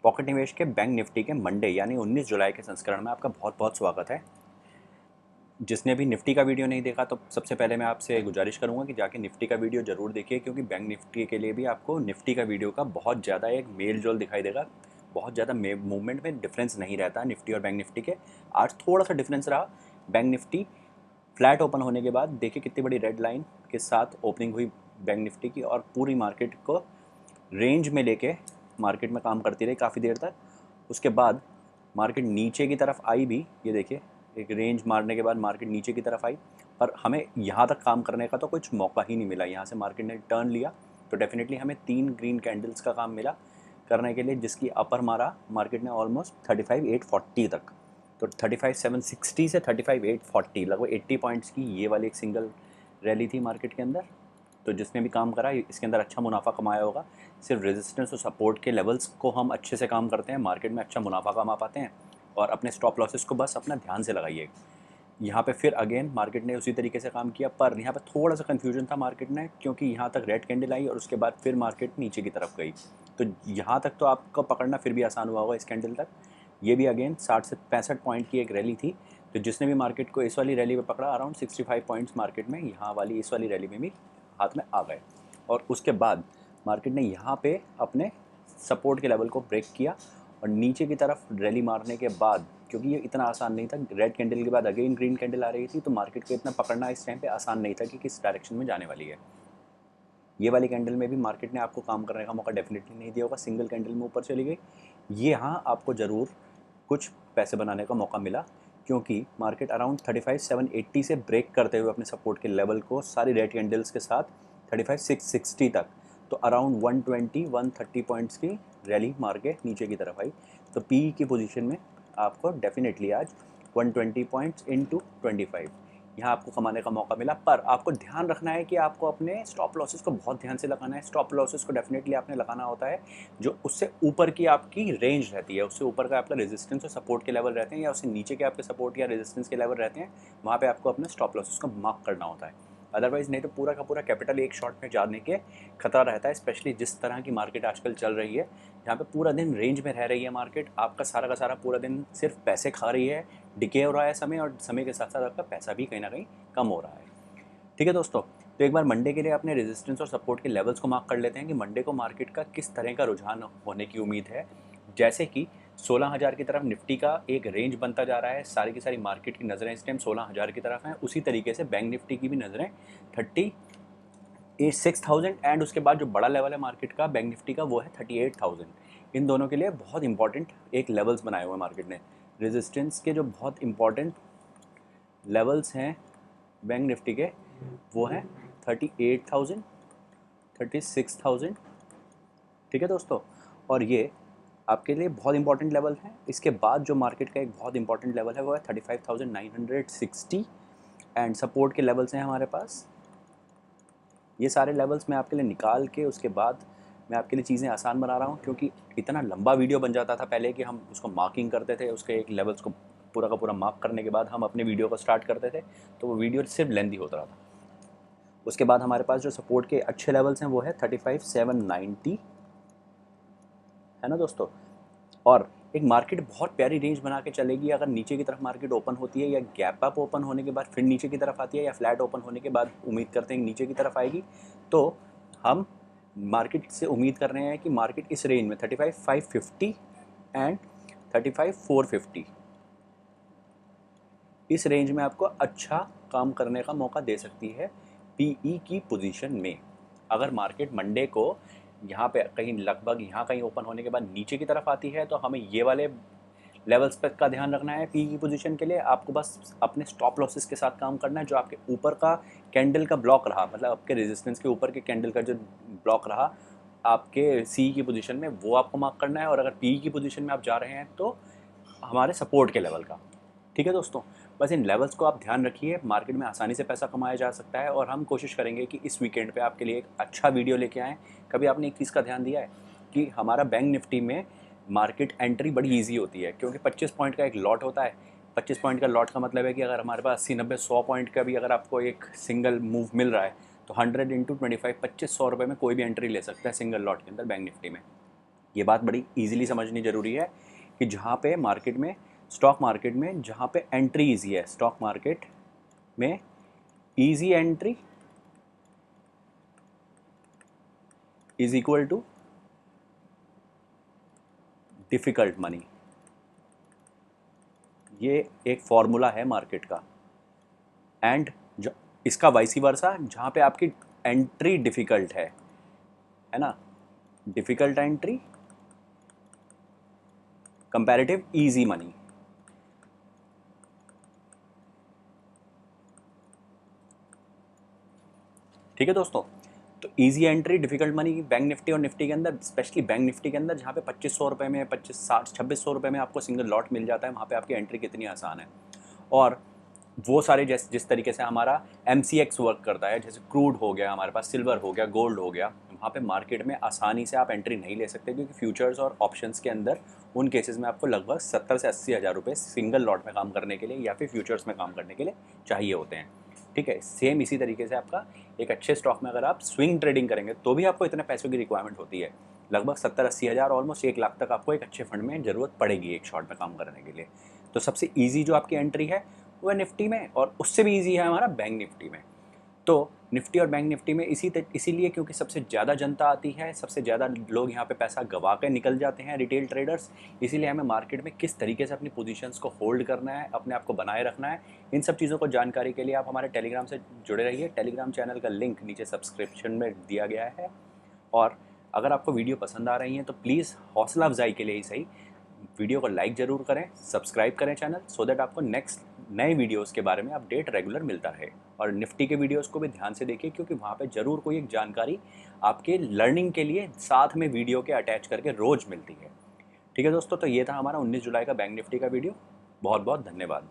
Pocket निवेश के bank Nifty के मंडे यानी 19 जुलाई के संस्करण में आपका बहुत बहुत स्वागत है। जिसने भी निफ्टी का वीडियो नहीं देखा तो सबसे पहले मैं आपसे गुजारिश करूंगा कि जाके निफ्टी का वीडियो ज़रूर देखिए, क्योंकि बैंक निफ्टी के लिए भी आपको निफ्टी का वीडियो का बहुत ज़्यादा एक मेल जोल दिखाई देगा। बहुत ज़्यादा मूवमेंट में डिफरेंस नहीं रहता निफ्टी और बैंक निफ्टी के। आज थोड़ा सा डिफरेंस रहा। बैंक निफ्टी फ्लैट ओपन होने के बाद देखिए कितनी बड़ी रेड लाइन के साथ ओपनिंग हुई बैंक निफ्टी की, और पूरी मार्केट को रेंज में लेके मार्केट में काम करती रही काफ़ी देर तक। उसके बाद मार्केट नीचे की तरफ आई भी, ये देखिए एक रेंज मारने के बाद मार्केट नीचे की तरफ आई, पर हमें यहाँ तक काम करने का तो कुछ मौका ही नहीं मिला। यहाँ से मार्केट ने टर्न लिया तो डेफिनेटली हमें 3 ग्रीन कैंडल्स का काम मिला करने के लिए, जिसकी अपर मारा मार्केट ने ऑलमोस्ट 35,840 तक। तो 35,760 से 35,840 लगभग 80 पॉइंट्स की ये वाली एक सिंगल रैली थी मार्केट के अंदर। तो जिसने भी काम करा इसके अंदर अच्छा मुनाफा कमाया होगा। सिर्फ रेजिस्टेंस और सपोर्ट के लेवल्स को हम अच्छे से काम करते हैं, मार्केट में अच्छा मुनाफा कमा पाते हैं। और अपने स्टॉप लॉसेस को बस अपना ध्यान से लगाइए। यहाँ पे फिर अगेन मार्केट ने उसी तरीके से काम किया, पर यहाँ पे थोड़ा सा कन्फ्यूजन था मार्केट में, क्योंकि यहाँ तक रेड कैंडल आई और उसके बाद फिर मार्केट नीचे की तरफ गई। तो यहाँ तक तो आपको पकड़ना फिर भी आसान हुआ होगा इस कैंडल तक। ये भी अगेन 60 से 65 पॉइंट की एक रैली थी। तो जिसने भी मार्केट को इस वाली रैली में पकड़ा, अराउंड 65 पॉइंट्स मार्केट में यहाँ वाली इस वाली रैली में भी हाथ में आ गए। और उसके बाद मार्केट ने यहाँ पे अपने सपोर्ट के लेवल को ब्रेक किया और नीचे की तरफ रैली मारने के बाद, क्योंकि ये इतना आसान नहीं था, रेड कैंडल के बाद अगेन ग्रीन कैंडल आ रही थी, तो मार्केट को इतना पकड़ना इस टाइम पे आसान नहीं था कि किस डायरेक्शन में जाने वाली है। ये वाली कैंडल में भी मार्केट ने आपको काम करने का मौका डेफिनेटली नहीं दिया होगा। सिंगल कैंडल में ऊपर चली गई। ये हाँ आपको ज़रूर कुछ पैसे बनाने का मौका मिला, क्योंकि मार्केट अराउंड 35,780 से ब्रेक करते हुए अपने सपोर्ट के लेवल को सारी रेड कैंडल्स के साथ 35,660 तक, तो अराउंड 120-130 पॉइंट्स की रैली मार के नीचे की तरफ आई। तो पी की पोजीशन में आपको डेफिनेटली आज 120 पॉइंट्स इंटू 25 यहाँ आपको कमाने का मौका मिला। पर आपको ध्यान रखना है कि आपको अपने स्टॉप लॉसेस को बहुत ध्यान से लगाना है। स्टॉप लॉसेस को डेफिनेटली आपने लगाना होता है जो उससे ऊपर की आपकी रेंज रहती है, उससे ऊपर का आपका रेजिस्टेंस और सपोर्ट के लेवल रहते हैं, या उससे नीचे के आपके सपोर्ट या रेजिस्टेंस के लेवल रहते हैं, वहाँ पे आपको अपने स्टॉप लॉसेस को मार्क करना होता है। अदरवाइज़ नहीं तो पूरा का पूरा कैपिटल एक शॉट में जाने के खतरा रहता है, स्पेशली जिस तरह की मार्केट आजकल चल रही है, जहाँ पे पूरा दिन रेंज में रह रही है मार्केट। आपका सारा का सारा पूरा दिन सिर्फ पैसे खा रही है, डिके हो रहा है समय, और समय के साथ साथ आपका पैसा भी कहीं ना कहीं कम हो रहा है। ठीक है दोस्तों, तो एक बार मंडे के लिए अपने रेजिस्टेंस और सपोर्ट के लेवल्स को मार्क कर लेते हैं कि मंडे को मार्केट का किस तरह का रुझान होने की उम्मीद है। जैसे कि 16,000 की तरफ निफ्टी का एक रेंज बनता जा रहा है, सारी की सारी मार्केट की नज़रें इस टाइम 16,000 की तरफ हैं। उसी तरीके से बैंक निफ्टी की भी नज़रें 36,000, एंड उसके बाद जो बड़ा लेवल है मार्केट का बैंक निफ्टी का वो है 38,000। इन दोनों के लिए बहुत इंपॉर्टेंट एक लेवल्स बनाए हुए हैं मार्केट ने। रेजिस्टेंस के जो बहुत इंपॉर्टेंट लेवल्स हैं बैंक निफ्टी के, वो हैं 38,000, 36,000। ठीक है दोस्तों, और ये आपके लिए बहुत इंपॉर्टेंट लेवल हैं। इसके बाद जो मार्केट का एक बहुत इंपॉर्टेंट लेवल है वो है 35,960, एंड सपोर्ट के लेवल्स हैं हमारे पास। ये सारे लेवल्स मैं आपके लिए निकाल के उसके बाद मैं आपके लिए चीज़ें आसान बना रहा हूँ, क्योंकि इतना लंबा वीडियो बन जाता था पहले कि हम उसको मार्किंग करते थे, उसके एक लेवल्स को पूरा का पूरा मार्क करने के बाद हम अपने वीडियो को स्टार्ट करते थे, तो वो वीडियो सिर्फ लेंदी होता रहा था। उसके बाद हमारे पास जो सपोर्ट के अच्छे लेवल्स हैं वो है 35,790, है ना दोस्तों। और एक मार्केट बहुत प्यारी रेंज बना के चलेगी अगर नीचे की तरफ मार्केट ओपन होती है, या गैप अप ओपन होने के बाद फिर नीचे की तरफ आती है, या फ्लैट ओपन होने के बाद उम्मीद करते हैं नीचे की तरफ आएगी। तो हम मार्केट से उम्मीद कर रहे हैं कि मार्केट इस रेंज में 35,550 एंड 35,450 इस रेंज में आपको अच्छा काम करने का मौका दे सकती है पीई की पोजीशन में। अगर मार्केट मंडे को यहाँ पे कहीं लगभग यहाँ कहीं ओपन होने के बाद नीचे की तरफ आती है, तो हमें ये वाले लेवल्स पे का ध्यान रखना है। पी की पोजीशन के लिए आपको बस अपने स्टॉप लॉसेस के साथ काम करना है। जो आपके ऊपर का कैंडल का ब्लॉक रहा, मतलब आपके रेजिस्टेंस के ऊपर के कैंडल का जो ब्लॉक रहा आपके सी की पोजीशन में, वो आपको मार्क करना है। और अगर पी की पोजीशन में आप जा रहे हैं तो हमारे सपोर्ट के लेवल का। ठीक है दोस्तों, बस इन लेवल्स को आप ध्यान रखिए। मार्केट में आसानी से पैसा कमाया जा सकता है, और हम कोशिश करेंगे कि इस वीकेंड पे आपके लिए एक अच्छा वीडियो लेके आएँ। कभी आपने एक चीज़ का ध्यान दिया है कि हमारा बैंक निफ्टी में मार्केट एंट्री बड़ी ईजी होती है, क्योंकि 25 पॉइंट का एक लॉट होता है। 25 पॉइंट का लॉट का मतलब है कि अगर हमारे पास 80-90-100 पॉइंट का भी अगर आपको एक सिंगल मूव मिल रहा है, तो 100 इंटू 25 2500 रुपये में कोई भी एंट्री ले सकता है सिंगल लॉट के अंदर बैंक निफ्टी में। ये बात बड़ी इजीली समझनी ज़रूरी है कि जहाँ पे मार्केट में, स्टॉक मार्केट में जहाँ पे एंट्री ईजी है, स्टॉक मार्केट में easy entry is equal too difficult money. ये एक फॉर्मूला है मार्केट का। एंड इसका वाइसी वर्सा, जहाँ पे आपकी एंट्री डिफ़िकल्ट है ना, difficult entry comparative easy money. ठीक है दोस्तों, तो easy entry difficult money bank Nifty और निफ्टी के अंदर, स्पेशली बैंक निफ्टी के अंदर जहाँ पे 2500 रुपये में, 2600 रुपये में आपको सिंगल लॉट मिल जाता है, वहाँ पे आपकी एंट्री कितनी आसान है। और वो सारे जिस तरीके से हमारा MCX वर्क करता है, जैसे क्रूड हो गया, हमारे पास सिल्वर हो गया, गोल्ड हो गया, वहाँ पे मार्केट में आसानी से आप एंट्री नहीं ले सकते, क्योंकि फ्यूचर्स और ऑप्शंस के अंदर उन केसेस में आपको लगभग 70 से 80 हज़ार रुपये सिंगल लॉट में काम करने के लिए या फिर फ्यूचर्स में काम करने के लिए चाहिए होते हैं। ठीक है, सेम इसी तरीके से आपका एक अच्छे स्टॉक में अगर आप स्विंग ट्रेडिंग करेंगे तो भी आपको इतने पैसों की रिक्वायरमेंट होती है, लगभग 70-80 हज़ार, ऑलमोस्ट 1 लाख तक आपको एक अच्छे फंड में ज़रूरत पड़ेगी एक शॉर्ट में काम करने के लिए। तो सबसे ईजी जो आपकी एंट्री है वो है निफ्टी में, और उससे भी ईजी है हमारा बैंक निफ्टी में। तो निफ्टी और बैंक निफ्टी में इसीलिए क्योंकि सबसे ज़्यादा जनता आती है, सबसे ज़्यादा लोग यहाँ पे पैसा गवा के निकल जाते हैं, रिटेल ट्रेडर्स। इसीलिए हमें मार्केट में किस तरीके से अपनी पोजीशंस को होल्ड करना है, अपने आप को बनाए रखना है, इन सब चीज़ों को जानकारी के लिए आप हमारे टेलीग्राम से जुड़े रहिए। टेलीग्राम चैनल का लिंक नीचे सब्सक्रिप्शन में दिया गया है। और अगर आपको वीडियो पसंद आ रही हैं तो प्लीज़ हौसला अफजाई के लिए ही सही वीडियो को लाइक ज़रूर करें, सब्सक्राइब करें चैनल, सो दैट आपको नेक्स्ट नए वीडियोस के बारे में अपडेट रेगुलर मिलता रहे। और निफ्टी के वीडियोस को भी ध्यान से देखिए, क्योंकि वहाँ पे ज़रूर कोई एक जानकारी आपके लर्निंग के लिए साथ में वीडियो के अटैच करके रोज़ मिलती है। ठीक है दोस्तों, तो ये था हमारा 19 जुलाई का बैंक निफ्टी का वीडियो। बहुत बहुत धन्यवाद।